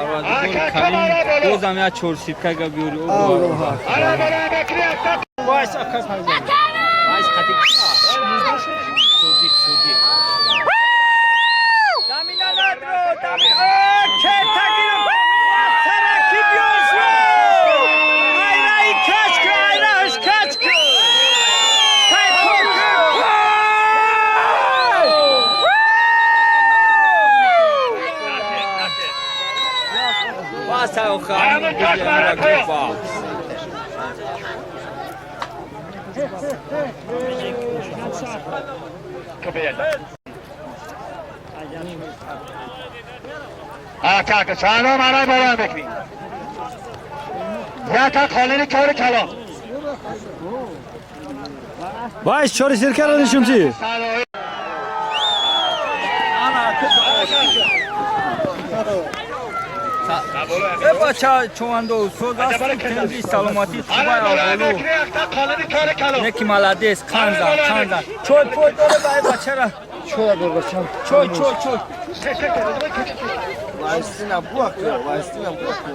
پروردگار کریم بازم یک چهار سیبکه بیاری او وایس اکاس وایس خطی سودی دامین ندارو دامین که تگیرم سرکی بیوشو ایرای کچ که ایراش کچ که واسه خواهی بجیم رکی باکس کاکا چانا مرای بالا بکنی یا تا خالین کار کلام وایس چوری سرکه رو نشون چی؟ ای بچه چواندو سودا سر تنبی سلامتی خوبای آقالو یکی ملدیس خانزا چوی پوی داره بای بچه را چوی دور بچم چوی وایستینم بو اکتر وایستینم بو اکتر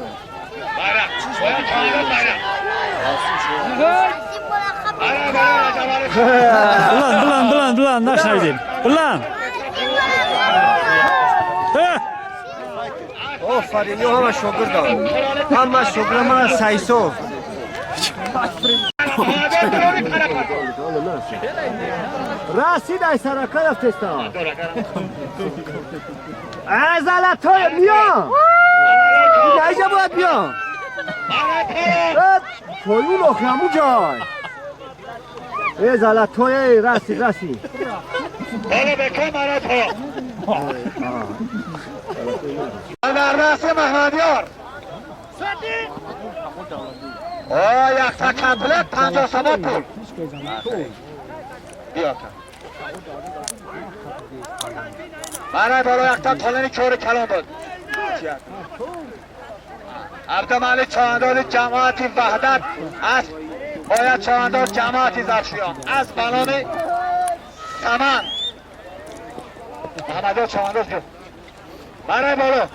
بلند نشنیدیم بلند آفرین یو همه شوگر دارم همه شوگر من سایسو راسید ای سرکه رفتستا ازاله توی میام اینجا باید بیام تویون اخیامو جای ازاله توی راسید بالا بکن مرا تو در راست محمدیار یک تا کمپلت 50 سبا پول بیا کن مرای بالا یک تا طولانی چور کلام بود عبدالملک چواندار جماعتی وحدت است باید چواندار جماعتی زرشیان از بنام سمن محمدیار چواندار جو مرای بالا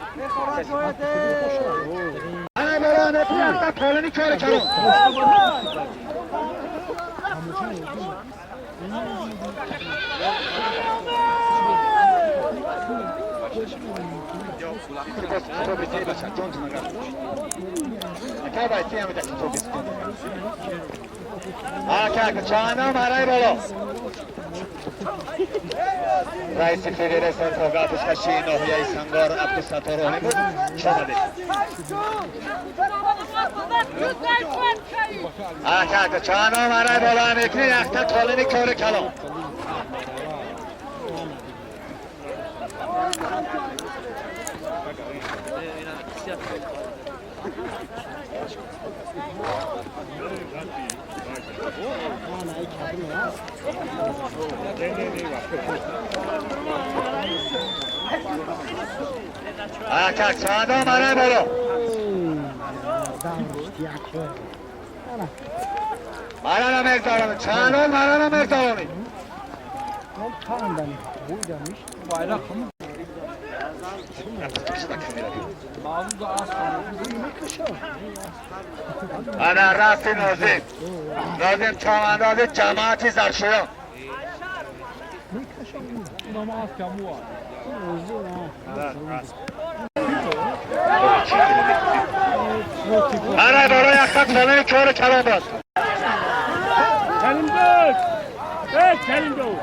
نفری یک تا طولانی چور کلام چانا مرای بالا رئیس فدراسیون سنترال کشی ناحیه سنگار عبدالستار روحانی بود شامده چانا مرای بالا امیکنی اختا طالینی کار کلام چانا مرای بالا مرا نمیگذارم چانا مرا نمیگذارم انا راست نازم چوانداز جماعتی زرشیان انا برای اخت ساله چور کلام باز Kerim Doğu.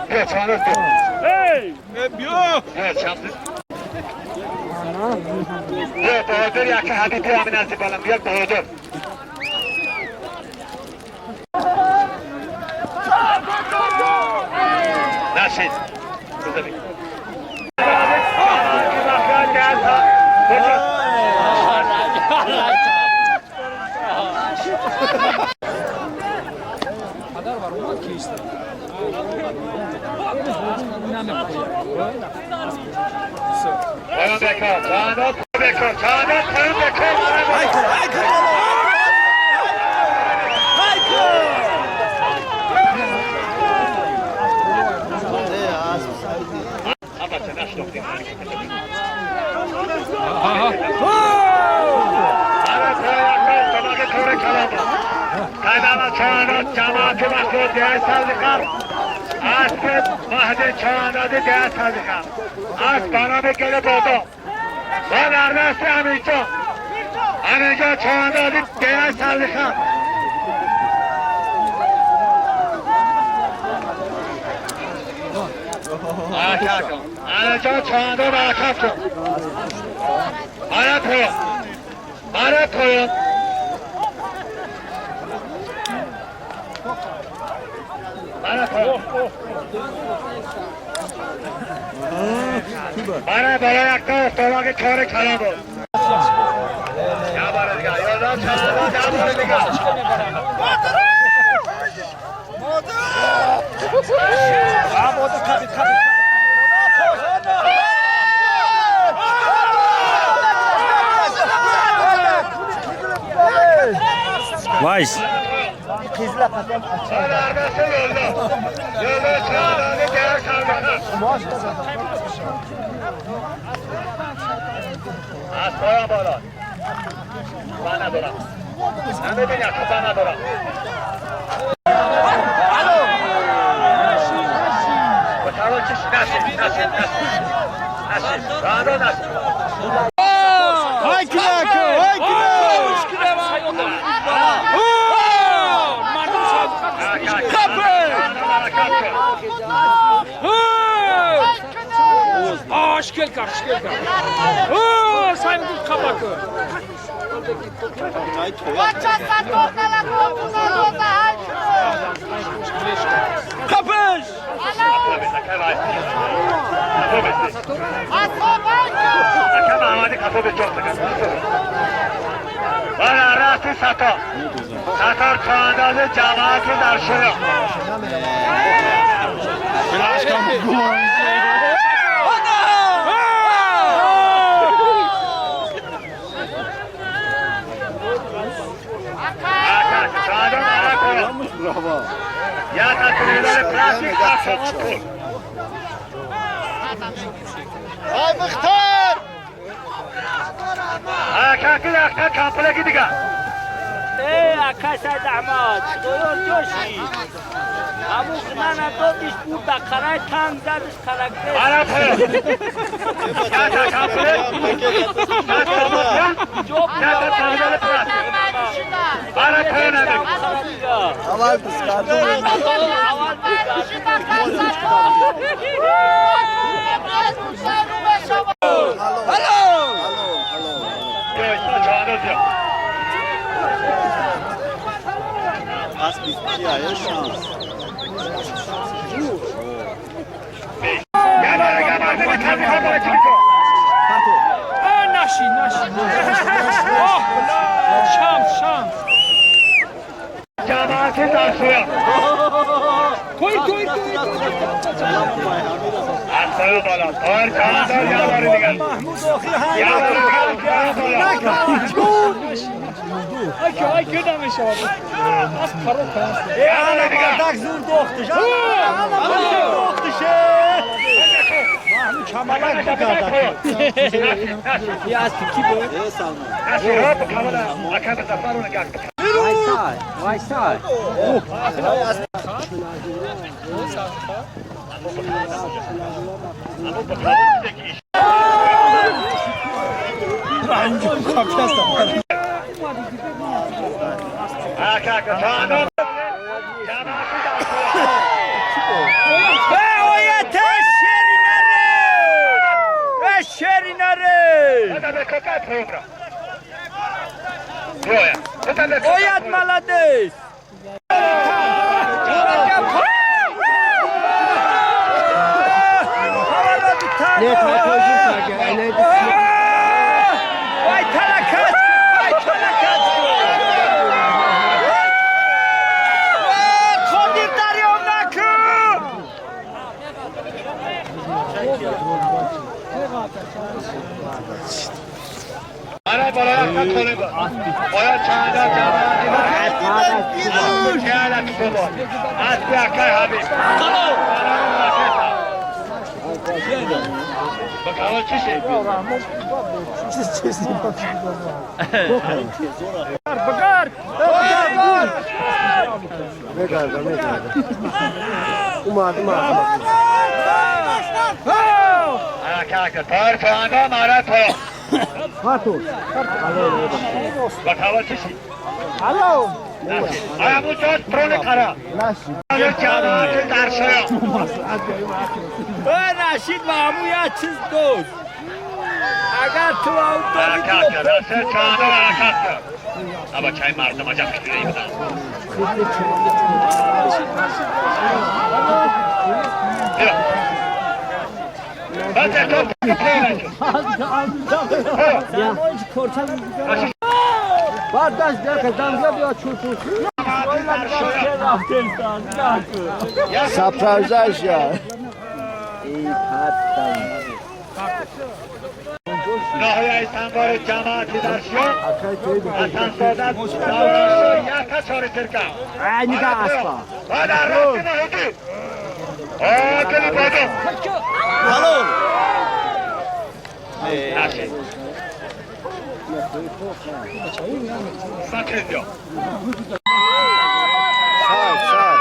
بیا چوانداز بیا. بیا چوانداز بیا بهادر یک حبیبی همین از بالم بیاد بهادر نشید بزنید Bayan Bekar, Kanat Bekar, Kanat Bayan Bekar. جماعت مخلوط دیگر سازدکم از مهد چاندازی دیگر سازدکم از بنا بگل بودم و نرمست همینجا چاندازی دیگر سازدکم همینجا چاندازی برکت کن آره تویم برای یک تا استواق کار کلا بود یا باره دیگه یا باره دیگه وایس از پایم بالا من ندارم نمیبینی اصلا ندارم بطرا کش نشید راندو نشید های کلاکو های Şkel kar. Sayın bu kabakı. Kapış. bana rasti Satar çağındalı cemaati darşıyor. Ya tatlıları plastik taksamak kul. Ay Muhtar! Kanki yakta kampına gidiyor. akasa damat, doyor joshi. Abu khnana dodish burada karay tam zadish karakter. Ara koy. Ya kampına. Job ya tatlıları plastik. Ara koy ne demek? Aval kıskandım. Aval Az bir ya şans. Nashi. Oh, şans. Cemaati darşıyor. Koy. Aslanı bana. Ağır çağındalı yağları diyor. Yağları Ay ködemiş abi. Az karo kalsın. Ana bardak zur doxtu. Ana bardak doxtu Mahmut Kemal'a gidiyor. Ya ki bu. Nasıl hop kamera. Akada zafarını kalktı. Vay say. Kanka çağındalı. Oyat молодец! Ne koyuyorsun sanki? Ne Vay talakat! Kodir Daryonakı! Ana balayakta konu bu. Oya çağındalı cemaati var. Gel akısı var. Az bir akay habib. Bakalım çişi. Bakar. Ne kadar ne kadar. Umadım abi. Kanka tar puanda mara toy. Fatur. Bakalım çişi. Alo. Ayağımı tut prone kara. Nasıl? Cemaati darşıyor. رشید معموی چیز دوست اگر تو Kanka nasıl çağda hareket. Ama çay mardama yapıştırayım da. Yok. Ben de top Kardeş gel kazanca bir açıyorsun. Surprise ya. Nahya İstanbul cemaati darşıyor. Asansörden davranışıyor. Yaka soru Türk'a. Aynı da asla. Hadi arasına hadi. Hadi hadi. Halo Nasıl? Sakın yok. Sağ sağ.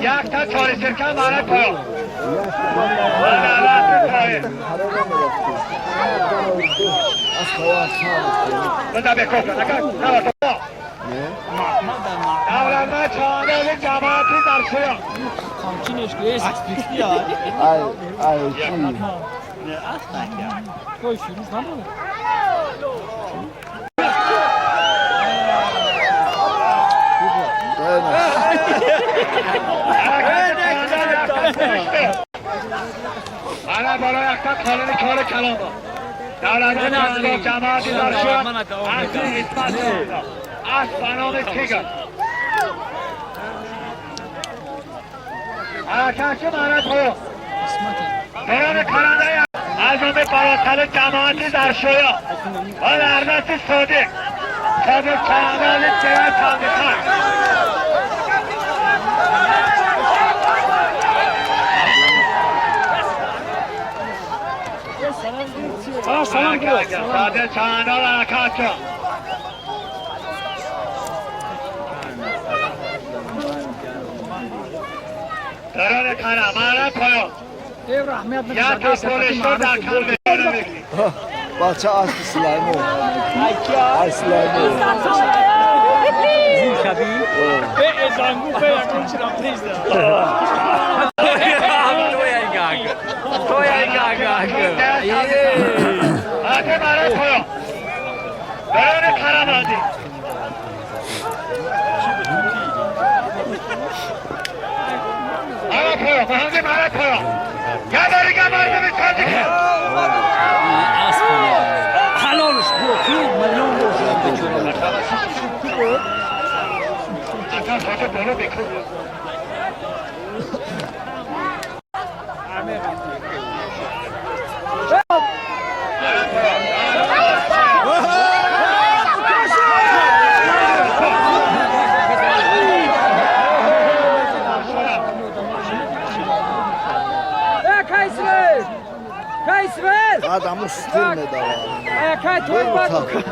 Yakta çalışırken bana koy. Bana rahat koy. Bu da bir koku. Ne var topu? Davranma çağdalı cemaati darşıyor. Ay. Ana bana yakta kalını körü kalama. Davranma çağdalı cemaati darşıyor. Artık ispat ediyor. Az bana onu çıkın. Arkadaşım ana koyu. Buranı Kanada'ya azami balatalı cemaati darşıyor. O neredesi Suudi. Suudi Kanadalı diğer sandıklar. Salam diyor. Suudi Kanadalı kaçıyor. Buranı Kanada bana koyu. Ev rahmetli. Ya kapoluştur da kalmıyor. Bahçe aslı slime'ı. Ay slime'ı. زین شبیه Ve ezangu ve yakın çıraktayız da. توی گاگا Hadi bana koyu. Buranı karamadı. Bana koyu. Hadi bana koyu. Ya beni geberdi bir çocuk. حلالش برو خیلی ملیون Akan çocuk dolu bir kız. Adamı sütürmedi ama. Ayakay toy bak. Bana koyu.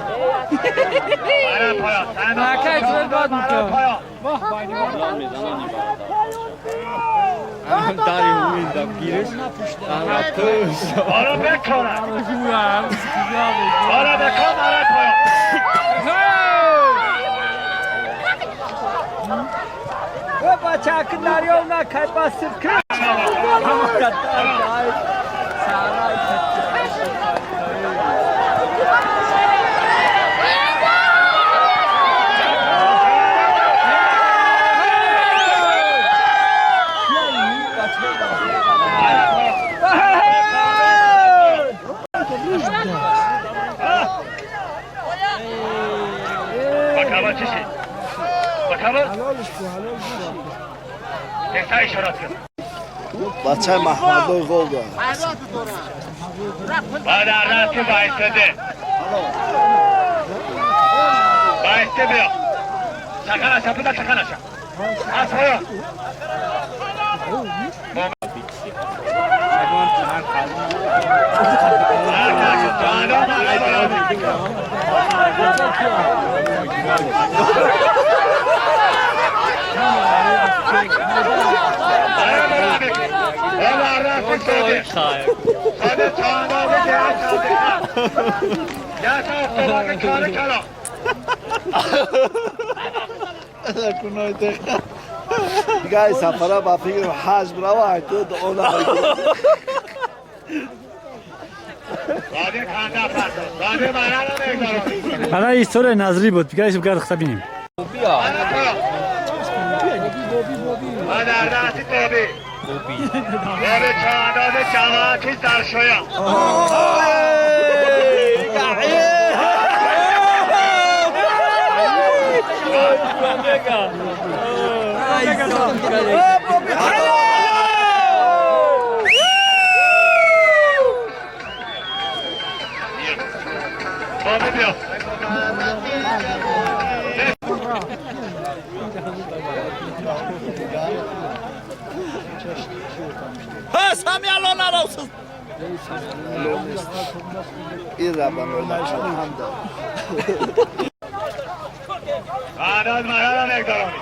Sen Ayakay toy bak. Vah bayni var. Dari umid da giriş. Anlatış. Oğlum ben kola. Güzel. Oğlum ben kola bana koyu. Ve bacakın yoluna kaybasın kır. Ama kadar. Saray Bakalım çişi. Bakalım. Tekrar işaret yok. Bahçe Mahmudluğu oldu. Bana arası başladı. بایسته بیا چکنشم بوده چکنشم از پایان دیگه سفره با فکر حج برای تو دونا حالا ایستور نظری بود بگیرش بگرد خطا بینیم بیا و در دستی توبی و به چانداد جماعتی سرشویم توبی بیا همین الان نراوسز این ربان رو لچه هم دار آناد مرد مقدارانی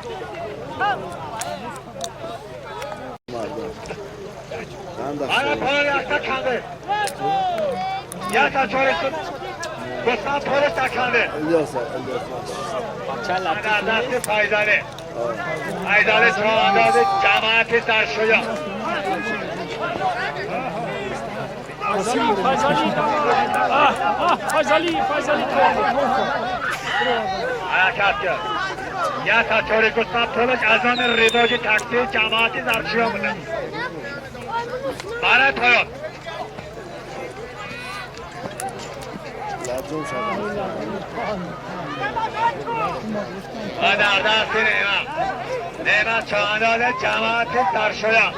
آناد پول یکتا کنده یکتا چورستون گفتم پولش تکنده الیاسا در دست فایزاله فایزاله چانداد جماعتی سرشویا فایزالی حرکت کرد یا تا چوری گفتم پولش از آن ریباجی تکسی جماعتی زرشویا بوده برای پایان و در دست نعمت چانداد جماعتی سرشویا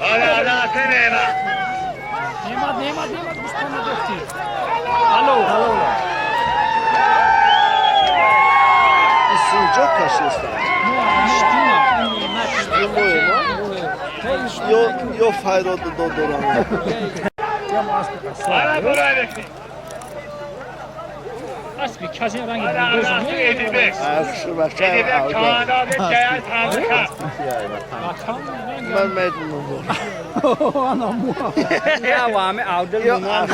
و در دست نعمت گوشتان نداشتی الو سوجا کشیستن یا فایراد دو دوران برای برای بکنی اسبی کسی رنگی و در دست ایدیبک عرش بشه ایدیبک چانداد جیان سامخه من میدونم یا وامه عودل یا نمان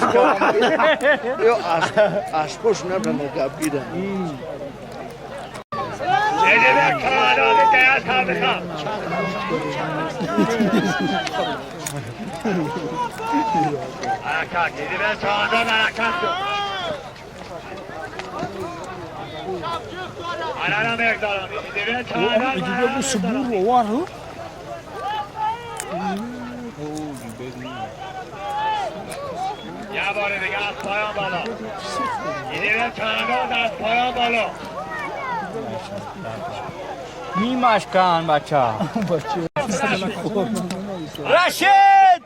اشپوش نبرنه گبگیرن ایدیبک چانداد جیان سامخه حرکت ایدیبک چانداد حرکت کن آنانا مقدارانی ایدیبک چانداد یه بار دیگه از پایان بالا ایدیبک چانداد از پایان بالا نیمش کن بچه رشید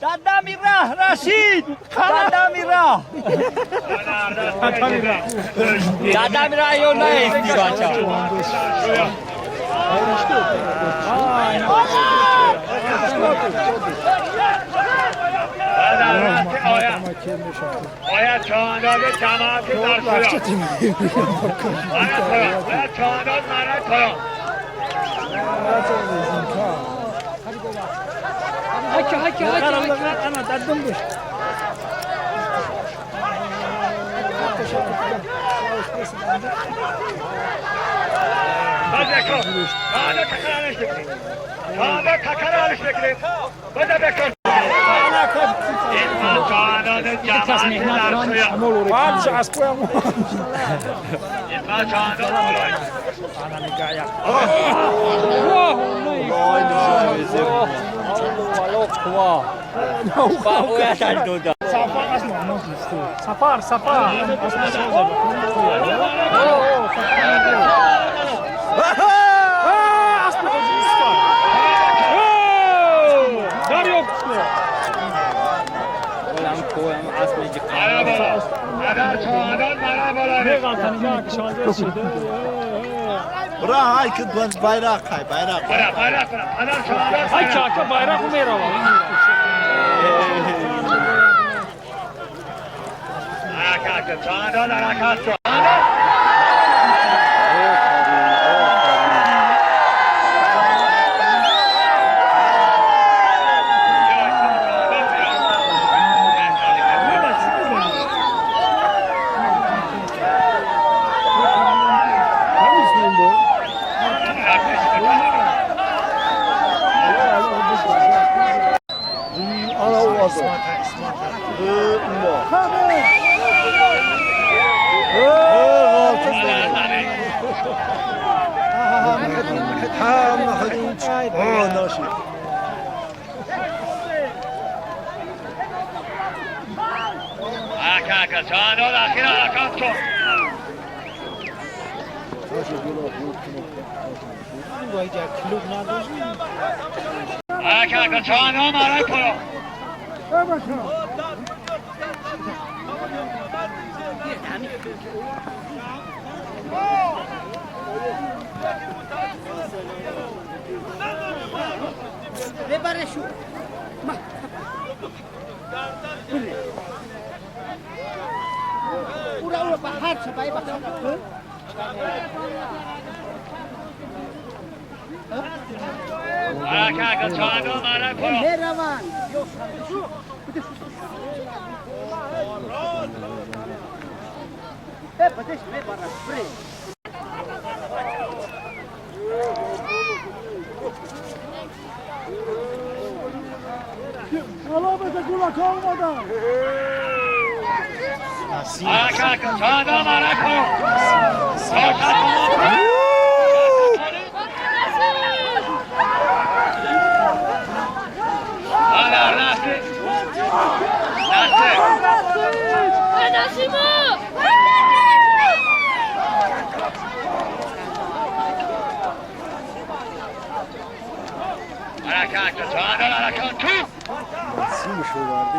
دادا میره رشید دادا میره دادا میره یا نه بچه باید چانداد جماعتی در شویا باید چانداد مرد پایان هکی انا دادم بش باید بکن چانداد تکرارش بکنید چانداد تکرارش بکنید باید بکن این چانداد جماعتی در شویا بعدش از پایم این چانداد بلوی سفر Koyam asmayacak اگر چهاران مرا بالایی غلطانیگاه کشانده شده برا های که دوست bayrak های bayrak bayrak کنم اگر چهاران های کاکا bayrak میره اگر چهاران حرکت کن ana ovası اگر چهاران اخیر حرکت کن اگر چهاران مرا کنم ببرشو اورا بهر چه بای بخشا اگر چهاران مرا کنم مهربان بدش ببرش بره اگر چهاران مرا کنم حرکت چهاران حرکت تو سیمشو vardı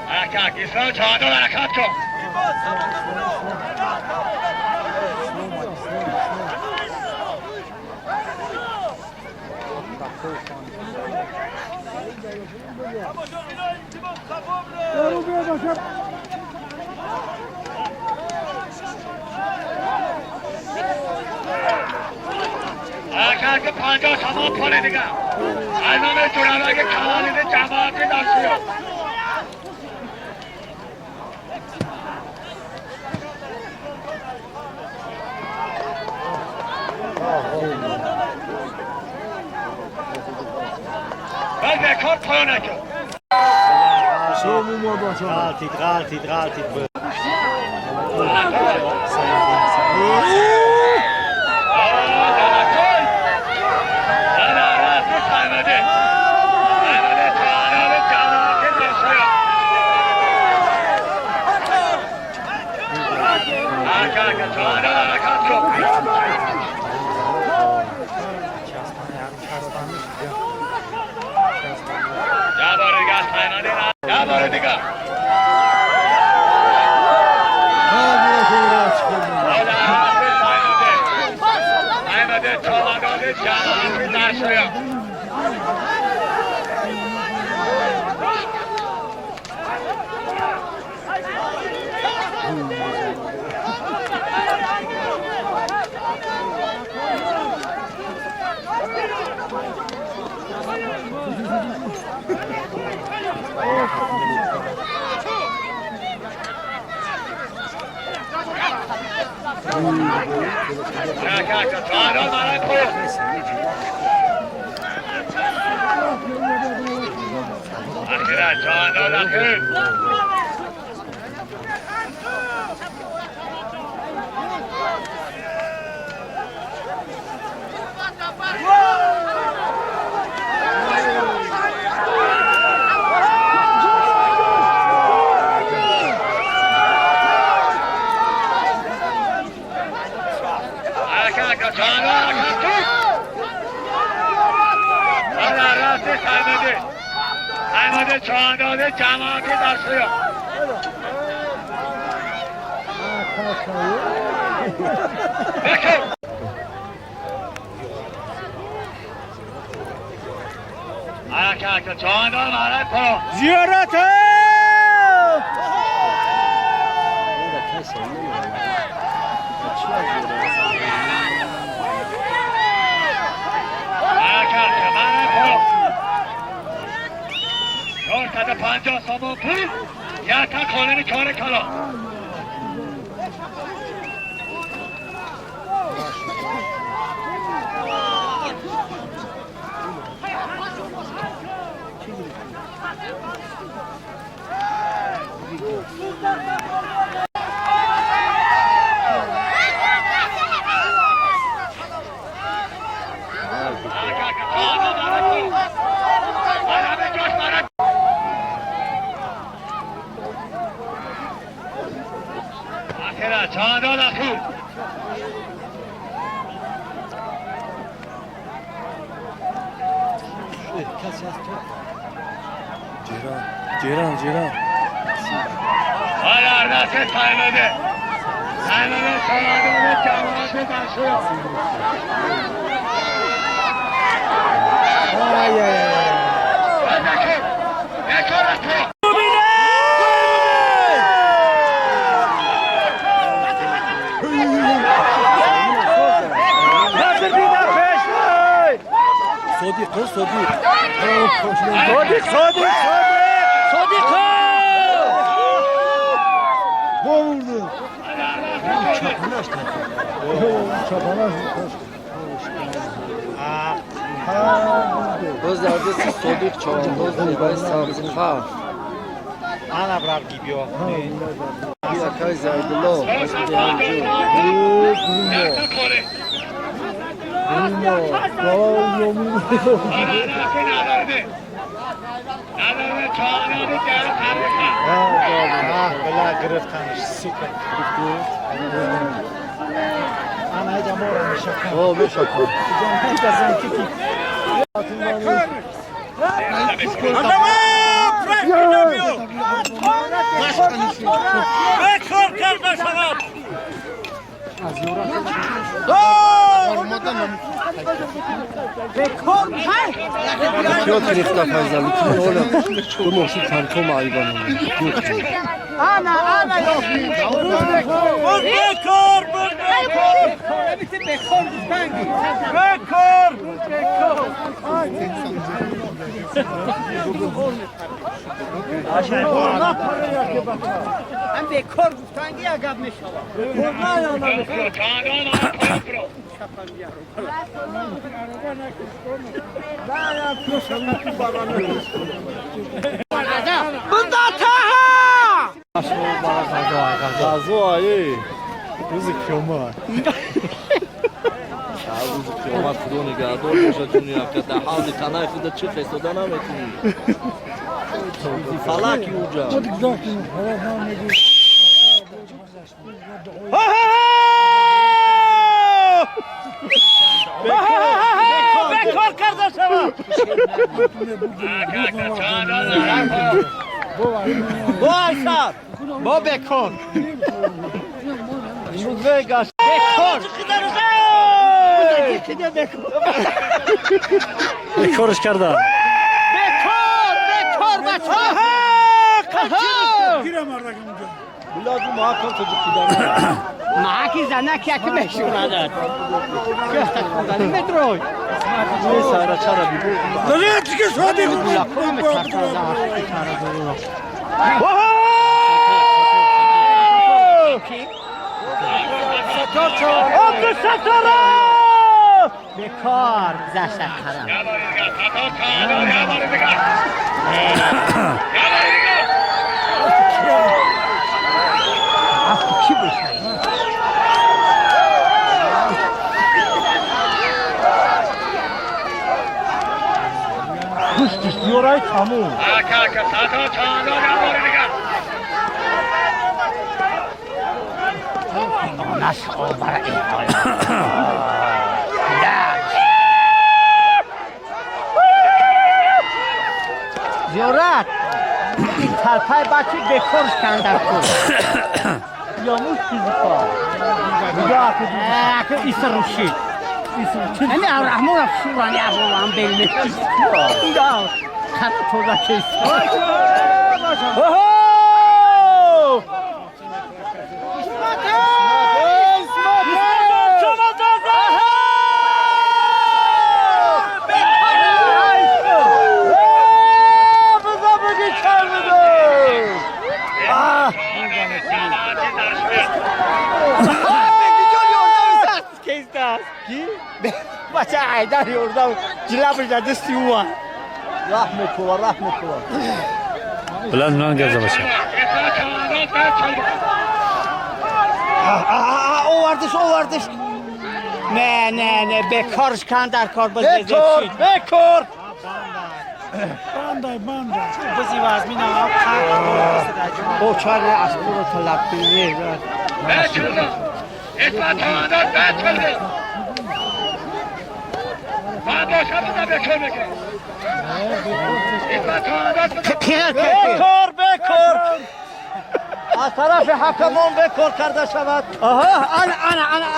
حرکت ایسان چهاران حرکت کن حرکت که 50 تمام کنه دیگه از نام جورابک کمالید جماعتی دستیار باید بکار پایان نکن غلطید Arka çağına kalktı. Allah razı saymadı. Saymadı çağında da cemaati taşlıyor. Bekir. Arka çağında var ko. Ziyaret! Arka var ko. Ortada 50 somun pul. Yata kolunu kore kalo. Çağda da kıl. Ceyran. Hala raset saymadı. Saymadı çağda cemaati taşlıyor. Bekir. Bekir atıyor. Sodik. Vurdu. Boz adresi Sodik çoğunluğu zirvay samzı ha. Ana brav gibiyor. Bir akay zaydılo. Başka yancı. Yakta kore. Nadardı çağırdı geldi tarika. Bela gırıftanış. Süper. Ana camora şaka. O be şaka. Piotr Nifta faydalı. Kim oğlum? Bu moşu tankom ayıbanı. Ana yok. Bekor! Bütün bekor hangi? Bekor! Hem bekor hangi ya gabmış. Çağırdı Bunda taha! Gazo ayı. Gözüküyor. Ma kroni ga dođeš od njega kada halni kanaj da čite sto da nametni. Falaki uđa. Bekor kardeşim! Bu Aysar! Bu Bekor! Vegas! Bekor! Bekor karda. Bekor başka! Bilazım hakan çocuk gider. Maki zanak yakı meşhur adet. Göster kudanı metroy. Neyse ara çara bir. Nereye çıkıyorsun hadi? Kulakına mı çarpar zaman? Abdü Satara! Bekar güzel şarkılar. Kim bu şey? Kuş düşüyor ay kamu. Nasıl obara ihale. Ziyorat. این تلپای بچه بکرش کندر کن یاموش چیزی کار اکه ایسا روشی یعنی رحمون افشورانی ابوان بلمه چیزی کار خرا تودا کیسا Baca Aydar orada cilabı dedi siwa. Rahmetullah. Ulan non gaza başa. O vardır. Ne bekar kandar kar biz Bekor. Bizi vazmina O çare aspuru talap bilir. İsmet Han'dan ben çaldı. Ben boşamda bekor bekor. İsmet Han'dan Bekor. Az tarafı hakamon bekor kardeşim. Aha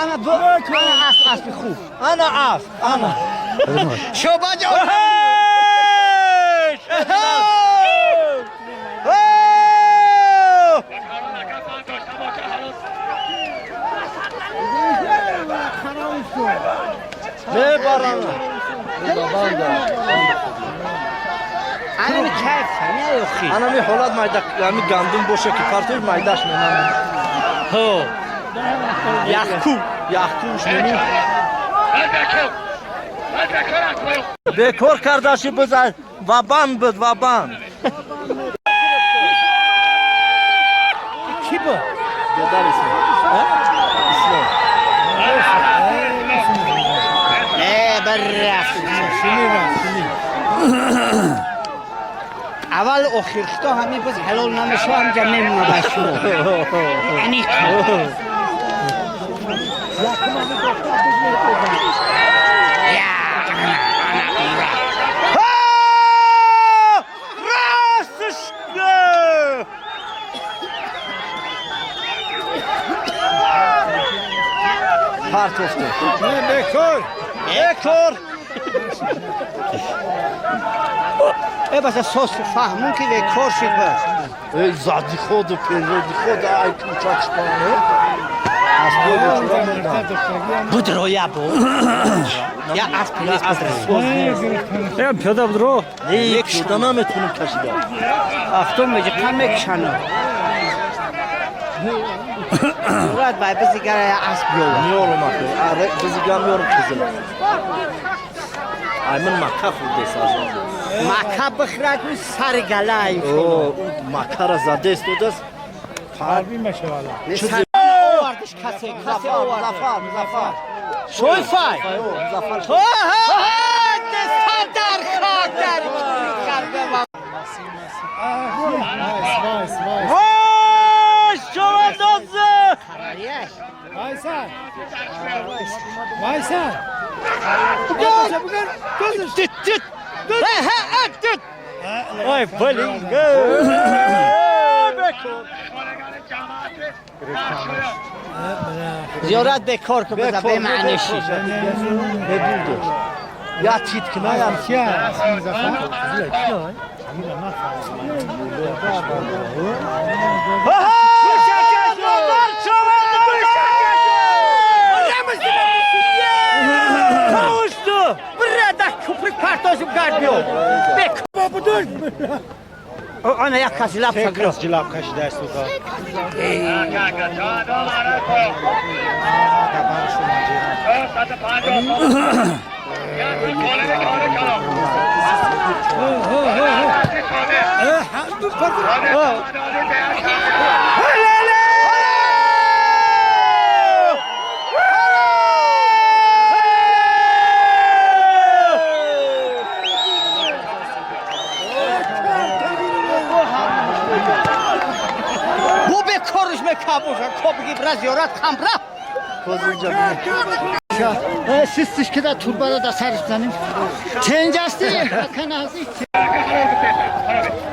ana bu ana as bir khu. Ana. Şobaca. Ne baranı? Ana mi kayf ne yok ki? Ana mi holad mayda yani gandım boşa ki partoy maydaş mı lan? Ho. Yakku şunu. Ben bekor atmıyorum. Bekor kardeşi bize vaban. Kim bu? Dedar ismi. İslam. بررف اول آخرشتا همین باز حلال نمیشه هم جمعه نباشو یعنی Partoftu. Bekor. بس سوس فهمون که کار شد بس Ey zadi khodu perodi khoda ay uçak çıkanı. بودرویا بو یا از پلیس Ya piyada bro. Ne yekşidana metunum taşıda. افتون میگه کم میکشنه مراد باید بزیگره از بیوه Niye olmak? Ara bizi görmüyorum kızım. Aymen makka khulde sazı. مکه بخرد اون سر گلای O makara zadest odas. Harbi meşe valla. سر آوردش کسی Zafer. شوی فای Zafer. دستان در خاک در کرده Hoş çoğadası. Vaysal. Oy bölün زیارت بکار که بذار به معنیشی Ne buldu? Ya titkina ya. Kavuştu. Burada köprük partozum garbiyor. Baba budur. Ana yakası laf sakıyor. Tekrar cilap kaşı ders tutar. Bu be koruş me kabuş. Kopki biraz yorat kamra. Siz sıçkıda turbada da sarıflanın. Tencasti, kanazı. Arka kalır bu teyze. Para ver.